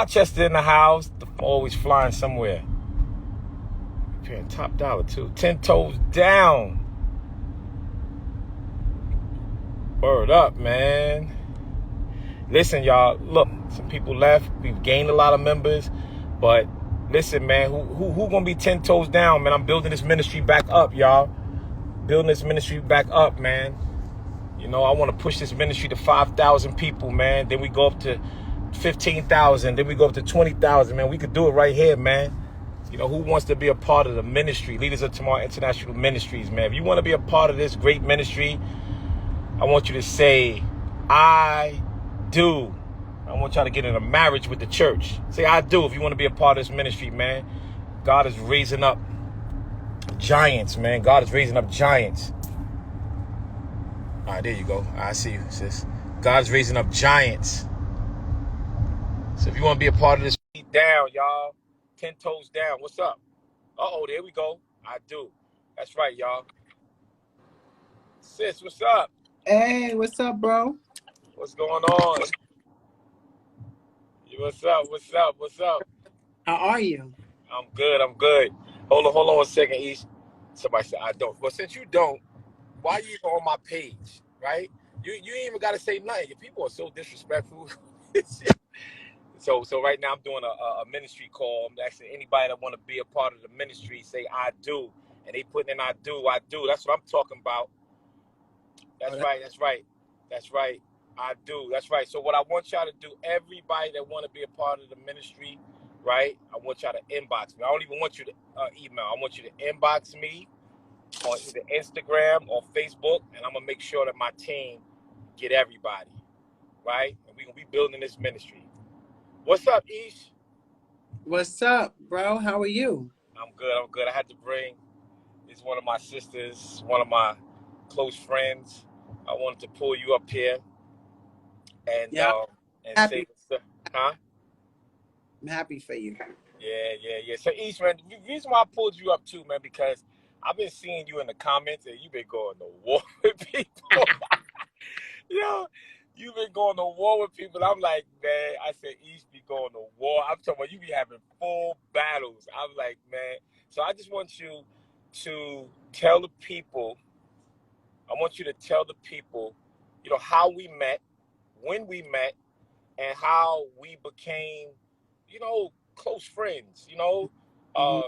Rochester in the house, always flying somewhere. Paying top dollar too. 10 toes down. Word up, man. Listen, y'all. Look, some people left. We've gained a lot of members, but listen, man. Who gonna be 10 toes down, man? I'm building this ministry back up, y'all. Building this ministry back up, man. You know, I want to push this ministry to 5,000 people, man. Then we go up to 15,000. Then we go up to 20,000, man. We could do it right here, man. You know, who wants to be a part of the ministry? Leaders of Tomorrow International Ministries, man. If you want to be a part of this great ministry, I want you to say, I do. I want y'all to get in a marriage with the church. Say, I do, if you want to be a part of this ministry, man. God is raising up giants, man. God is raising up giants. All right, there you go. I see you, sis. God's raising up giants. So if you want to be a part of this, down, y'all. 10 toes down. What's up? Uh-oh, there we go. I do. That's right, y'all. Sis, what's up? Hey, what's up, bro? What's going on? What's up? What's up? What's up? How are you? I'm good. I'm good. Hold on 1 second, East. Somebody said I don't. Well, since you don't, why are you even on my page, right? You ain't even got to say nothing. Your people are so disrespectful. So right now I'm doing a ministry call. I'm asking anybody that want to be a part of the ministry, say I do. And they putting in I do. That's what I'm talking about. That's right. I do. That's right. So what I want y'all to do, everybody that want to be a part of the ministry, right? I want y'all to inbox me. I don't even want you to email. I want you to inbox me on either Instagram or Facebook, and I'm going to make sure that my team get everybody, right? And we're going to be building this ministry. What's up, Ish? What's up, bro? How are you? I'm good. I had to bring, it's one of my sisters, one of my close friends. I wanted to pull you up here and Yeah, say, happy. huh? I'm happy for you. Yeah. So, Ish, man, the reason why I pulled you up too, man, because I've been seeing you in the comments and you've been going to war with people. Yo, you've been going to war with people. I'm like, man, I said, East be going to war. I'm talking about you be having full battles. I'm like, man. So I just want you to tell the people, you know, how we met, when we met, and how we became, you know, close friends, you know, Mhm.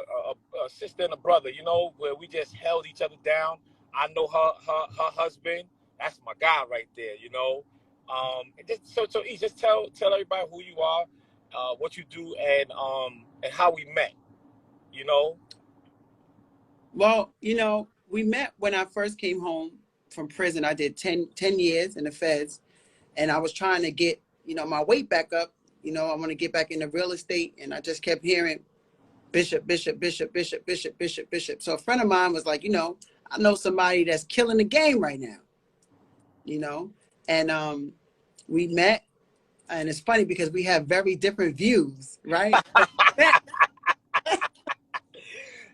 a sister and a brother, you know, where we just held each other down. I know her husband. That's my guy right there, you know. And so East, just tell everybody who you are, what you do, and how we met, you know. Well, we met when I first came home from prison. I did 10 years in the feds, and I was trying to get, my weight back up. I want to get back into real estate, and I just kept hearing Bishop, Bishop, Bishop, Bishop, Bishop, Bishop, Bishop. So a friend of mine was like, I know somebody that's killing the game right now, and we met. And it's funny because we have very different views, right? So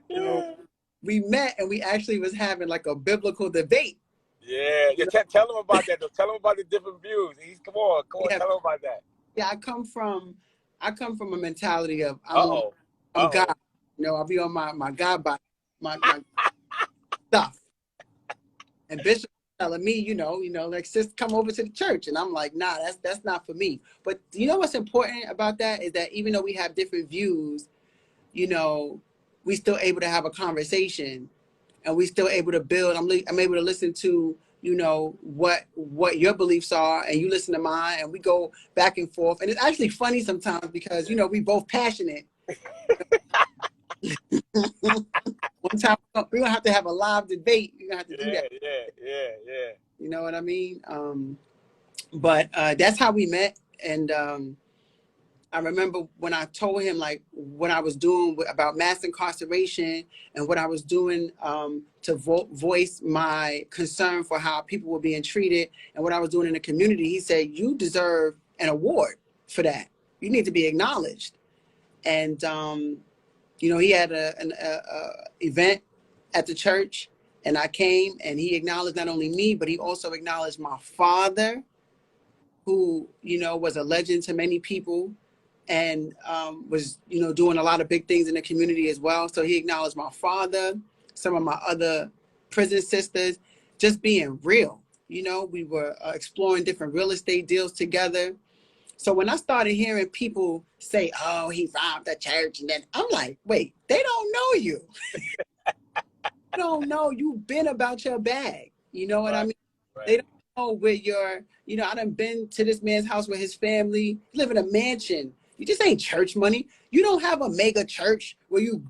Yeah, we met and we actually was having like a biblical debate. yeah. You know, Tell them about that though. Tell them about the different views. East, come on, yeah, tell them about that. yeah. I come from a mentality of Uh-oh. I'm God. Uh-oh. I'll be on my God body, my stuff. And Bishop telling me, like, sis, come over to the church. And I'm like, nah, that's not for me. But you know what's important about that is that even though we have different views, we still able to have a conversation, and we still able to build. I'm able to listen to, what your beliefs are, and you listen to mine, and we go back and forth. And it's actually funny sometimes because, we both passionate. One time we're gonna have to have a live debate. You're gonna have to do that. Yeah. You know what I mean? But that's how we met. And I remember when I told him like what I was doing about mass incarceration and what I was doing to voice my concern for how people were being treated and what I was doing in the community. He said, "You deserve an award for that. You need to be acknowledged." And he had an event at the church, and I came, and he acknowledged not only me, but he also acknowledged my father, who was a legend to many people. and was, you know, doing a lot of big things in the community as well. So he acknowledged my father, some of my other prison sisters, just being real. You know, we were exploring different real estate deals together. So when I started hearing people say, oh, he robbed the church, and then I'm like, wait, they don't know you. They don't know you've been about your bag. You know what I mean? They don't know where you're, you know, I done been to this man's house with his family, live in a mansion. You just ain't church money. You don't have a mega church where you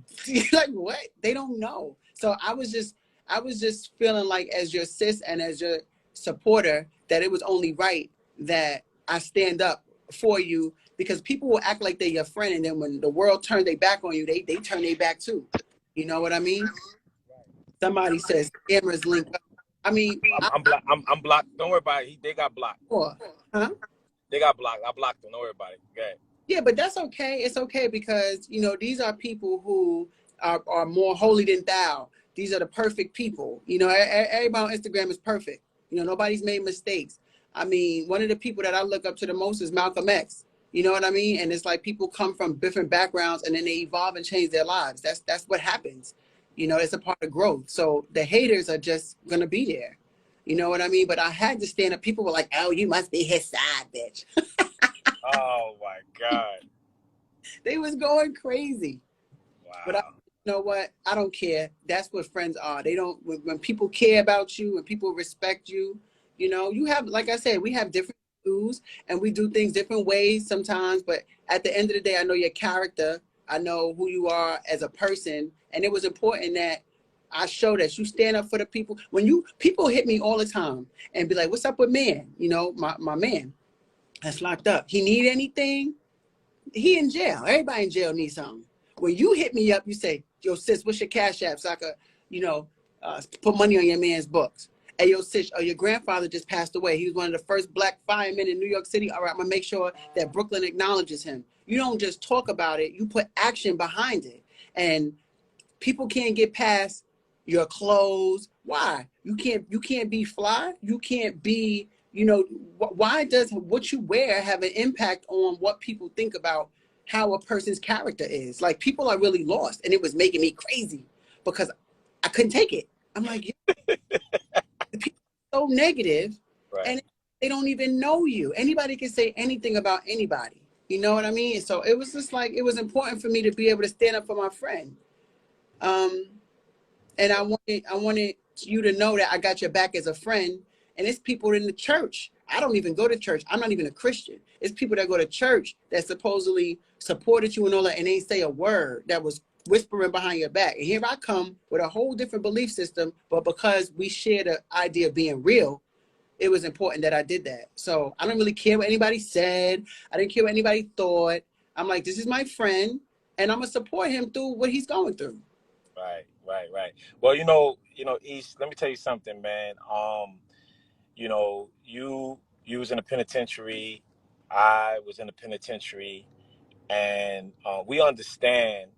like what? They don't know. So I was just feeling like, as your sis and as your supporter, that it was only right that I stand up for you, because people will act like they're your friend, and then when the world turns their back on you, they turn their back too. You know what I mean? Somebody says scammers link up. I mean, I'm blocked. Don't worry about it. They got blocked. Huh? They got blocked. I blocked them. Don't worry about it. Go ahead. Yeah, but that's okay. It's okay, because, you know, these are people who are more holy than thou. These are the perfect people. You know, everybody on Instagram is perfect. You know, nobody's made mistakes. I mean, one of the people that I look up to the most is Malcolm X. You know what I mean? And it's like people come from different backgrounds and then they evolve and change their lives. That's what happens. You know, it's a part of growth. So the haters are just going to be there. You know what I mean? But I had to stand up. People were like, oh, you must be his side, bitch. Oh, my God. They was going crazy. Wow. But you know what? I don't care. That's what friends are. They don't, when people care about you, when people respect you, you know, you have, like I said, we have different views and we do things different ways sometimes. But at the end of the day, I know your character. I know who you are as a person. And it was important that I show that you stand up for the people. When people hit me all the time and be like, what's up with man? You know, my man that's locked up. He need anything? He in jail. Everybody in jail needs something. When you hit me up, you say, yo, sis, what's your cash app so I could, you know, put money on your man's books. Hey, yo, sis, your grandfather just passed away. He was one of the first black firemen in New York City. All right, I'm going to make sure that Brooklyn acknowledges him. You don't just talk about it. You put action behind it. And people can't get past your clothes. Why? You can't be fly. You can't be, you know, why does what you wear have an impact on what people think about how a person's character is? Like, people are really lost, and it was making me crazy because I couldn't take it. I'm like, yeah, the people are so negative, and they don't even know you. Anybody can say anything about anybody. You know what I mean? So it was just like, it was important for me to be able to stand up for my friend. And I wanted you to know that I got your back as a friend. And it's people in the church. I don't even go to church. I'm not even a Christian. It's people that go to church that supposedly supported you and all that, and they say a word that was whispering behind your back. And here I come with a whole different belief system, but because we share the idea of being real, it was important that I did that. So I don't really care what anybody said. I didn't care what anybody thought. I'm like, this is my friend, and I'm gonna support him through what he's going through. Right. Well, you know, East, let me tell you something, man. You know, you was in the penitentiary, I was in the penitentiary, and we understand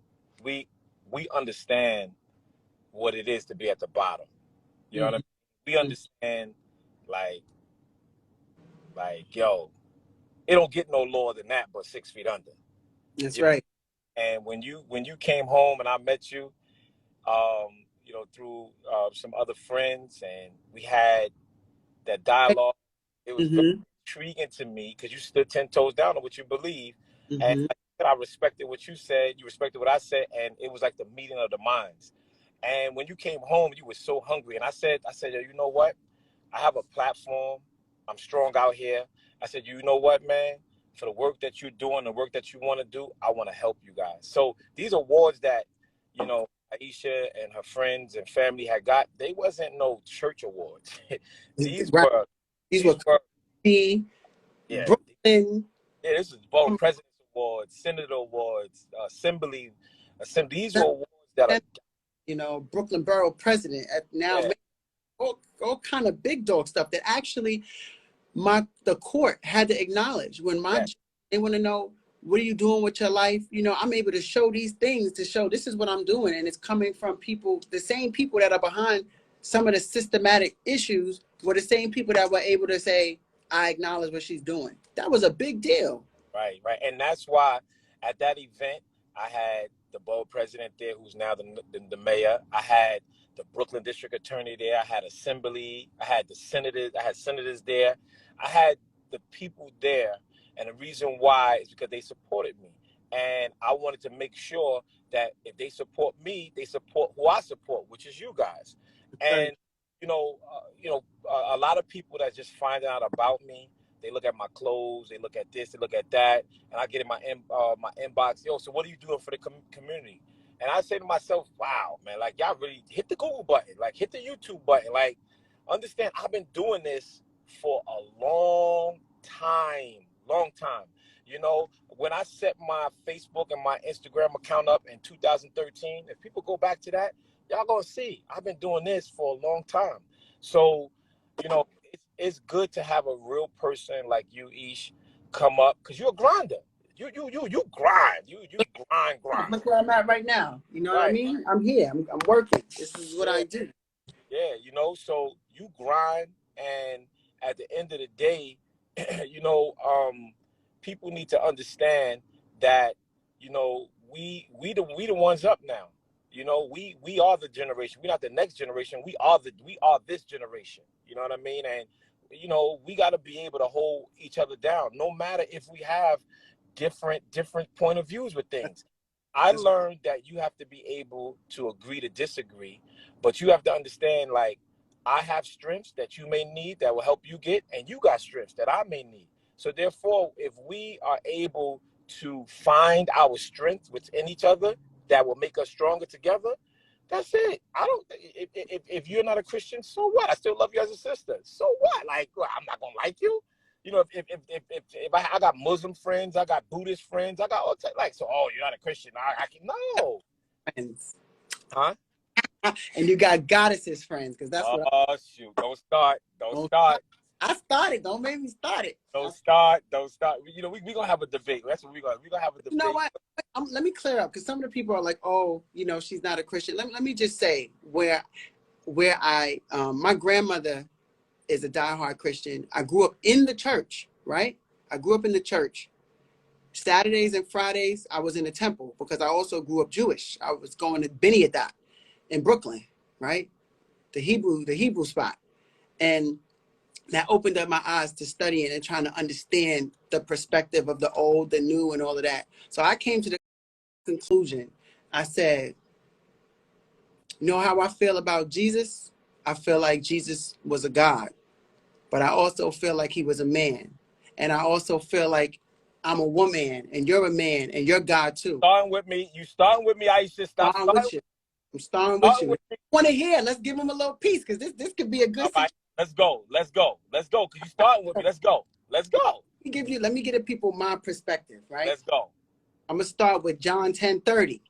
what it is to be at the bottom. You know what I mean? We understand, like, yo, it don't get no lower than that, but 6 feet under. That's right. And when you came home and I met you, you know, through some other friends, and we had that dialogue. It was very intriguing to me because you stood 10 toes down on what you believe. And I respected what you said. You respected what I said. And it was like the meeting of the minds. And when you came home, you were so hungry. And I said, yo, you know what? I have a platform. I'm strong out here. I said, you know what, man? For the work that you're doing, the work that you want to do, I want to help you guys. So these awards that, you know, Aisha and her friends and family had got, they wasn't no church awards. These were Brooklyn. Yeah, this is both President's Awards, Senator Awards, Assembly. These were awards that are, you know, Brooklyn Borough President. Now, all kind of big dog stuff that actually the court had to acknowledge. When they want to know, what are you doing with your life? You know, I'm able to show these things to show this is what I'm doing. And it's coming from people, the same people that are behind some of the systematic issues were the same people that were able to say, I acknowledge what she's doing. That was a big deal. Right, right. And that's why at that event, I had the borough president there, who's now the mayor. I had the Brooklyn district attorney there. I had assembly. I had the senators. I had senators there. I had the people there. And the reason why is because they supported me. And I wanted to make sure that if they support me, they support who I support, which is you guys. Right. And, a lot of people that just find out about me, they look at my clothes, they look at this, they look at that, and I get in my inbox, yo, so what are you doing for the community? And I say to myself, wow, man, like y'all really hit the Google button, like hit the YouTube button, like understand I've been doing this for a long time. When I set my Facebook and my Instagram account up in 2013, if people go back to that, y'all gonna see I've been doing this for a long time. So, it's good to have a real person like you, Ish, come up because you're a grinder. You grind. You grind. Look where I'm at right now. You know what I Right. mean? I'm here. I'm working. This is what Yeah. I do. Yeah. So you grind, and at the end of the day, people need to understand that we the ones up now. We are the generation. We're not the next generation. We are this generation. You know what I mean? And we got to be able to hold each other down, no matter if we have different point of views with things. I That's learned that you have to be able to agree to disagree, but you have to understand, like, I have strengths that you may need that will help you get, and you got strengths that I may need. So therefore, if we are able to find our strength within each other that will make us stronger together, that's it. I don't. If you're not a Christian, so what? I still love you as a sister. So what? Like, well, I'm not gonna like you. If I got Muslim friends, I got Buddhist friends, I got all types. Like, so, oh, you're not a Christian. I can no, friends. huh? And you got goddesses friends, because that's what Oh shoot! Don't start. Don't I, start. I started. Don't make me start it. Don't start. Don't start. We gonna have a debate. That's what we gonna have a You know debate. what? Let me clear up, because some of the people are like, oh, she's not a Christian. Let me just say where I my grandmother is a diehard Christian. I grew up in the church, right? I grew up in the church. Saturdays and Fridays, I was in the temple because I also grew up Jewish. I was going to Beniadat in Brooklyn, right? The Hebrew spot. And that opened up my eyes to studying and trying to understand the perspective of the old, the new, and all of that. So I came to the conclusion. I said, you know how I feel about Jesus? I feel like Jesus was a God, but I also feel like he was a man. And I also feel like I'm a woman and you're a man and you're God too. Starting with me. You starting with me? I should stop Starting starting. with you. I'm starting with Starting you. with me. Want to hear? Let's give him a little piece, because this could be a good All right. situation. Let's go. Let's go. Let's go. Cause you starting with me. Let's go. Let's go. Let me give the people my perspective, right? Let's go. I'm gonna start with John 10:30.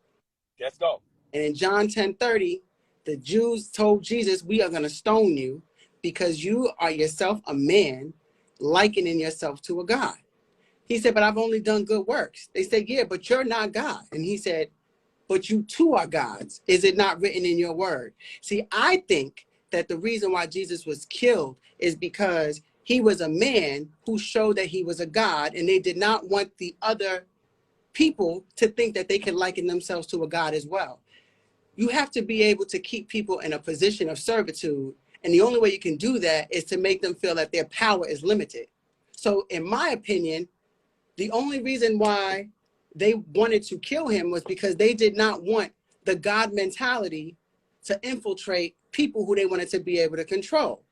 Let's go. And in John 10:30, the Jews told Jesus, we are gonna stone you because you are yourself a man, likening yourself to a God. He said, but I've only done good works. They said, yeah, but you're not God. And he said, but you too are gods. Is it not written in your word? See, I think that the reason why Jesus was killed is because he was a man who showed that he was a God, and they did not want the other people to think that they could liken themselves to a God as well. You have to be able to keep people in a position of servitude. And the only way you can do that is to make them feel that their power is limited. So in my opinion, the only reason why they wanted to kill him was because they did not want the God mentality to infiltrate people who they wanted to be able to control.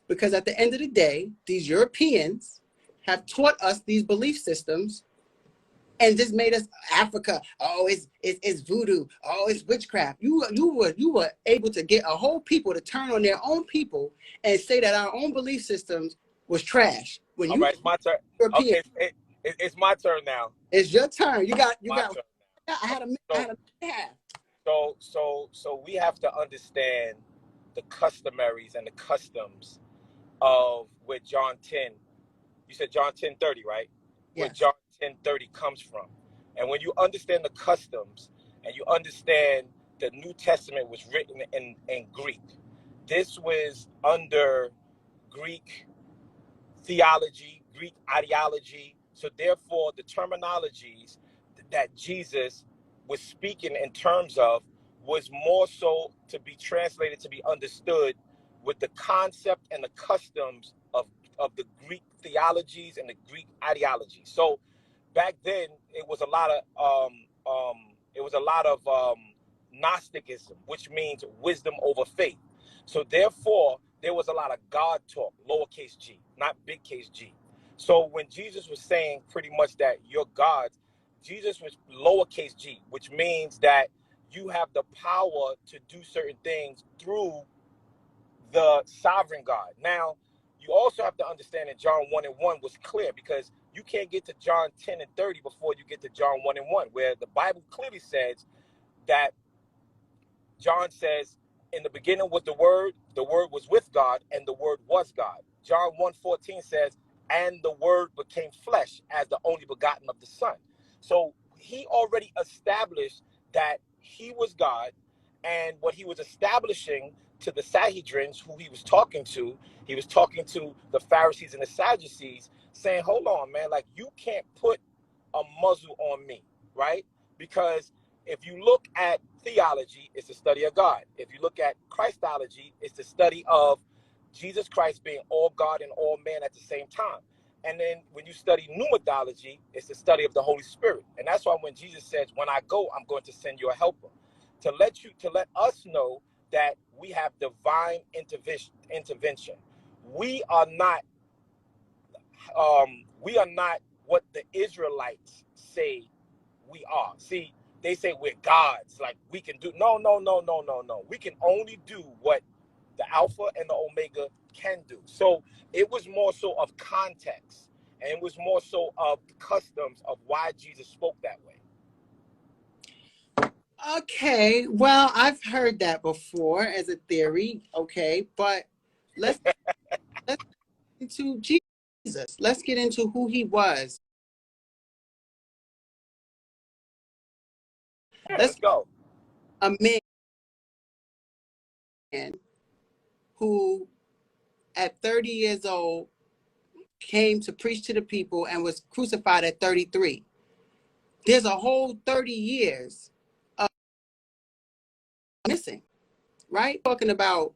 Because at the end of the day, these Europeans have taught us these belief systems and just made us Africa. Oh, it's voodoo. Oh, it's witchcraft. You were able to get a whole people to turn on their own people and say that our own belief systems was trash. When All you right. It's my turn. European, Okay. It's my turn now. it's your turn. You got. My turn I had a now. half. So we have to understand the customaries and the customs of where John 10, you said John 10:30, right? Where Yes. John 10:30 comes from. And when you understand the customs and you understand the New Testament was written in Greek, this was under Greek theology, Greek ideology. So therefore, the terminologies that Jesus was speaking in terms of was more so to be translated, to be understood with the concept and the customs of the Greek theologies and the Greek ideology. So back then it was a lot of Gnosticism, which means wisdom over faith. So therefore, there was a lot of God talk, lowercase g, not big case G. So when Jesus was saying pretty much that you're gods, Jesus was lowercase g, which means that you have the power to do certain things through the sovereign God. Now, you also have to understand that John 1 and 1 was clear, because you can't get to John 10 and 30 before you get to John 1 and 1, where the Bible clearly says that John says, in the beginning was the Word was with God, and the Word was God. John 1:14 says, and the Word became flesh as the only begotten of the Son. So he already established that he was God, and what he was establishing to the Sanhedrins, who he was talking to the Pharisees and the Sadducees, saying, hold on, man, like, you can't put a muzzle on me, right? Because if you look at theology, it's the study of God. If you look at Christology, it's the study of Jesus Christ being all God and all man at the same time. And then when you study pneumatology, it's the study of the Holy Spirit. And that's why when Jesus says, when I go, I'm going to send you a helper, to let us know that we have divine intervention. We are not what the Israelites say we are. See, they say we're gods, like we can do. No, no, no, no, no, no. We can only do what the Alpha and the Omega can do. So it was more so of context, and it was more so of the customs of why Jesus spoke that way. Okay, well, I've heard that before as a theory. Okay, but let's get into Jesus. Let's get into who he was. Yeah, let's go. A man who, at 30 years old, came to preach to the people and was crucified at 33. There's a whole 30 years of missing, right? Talking about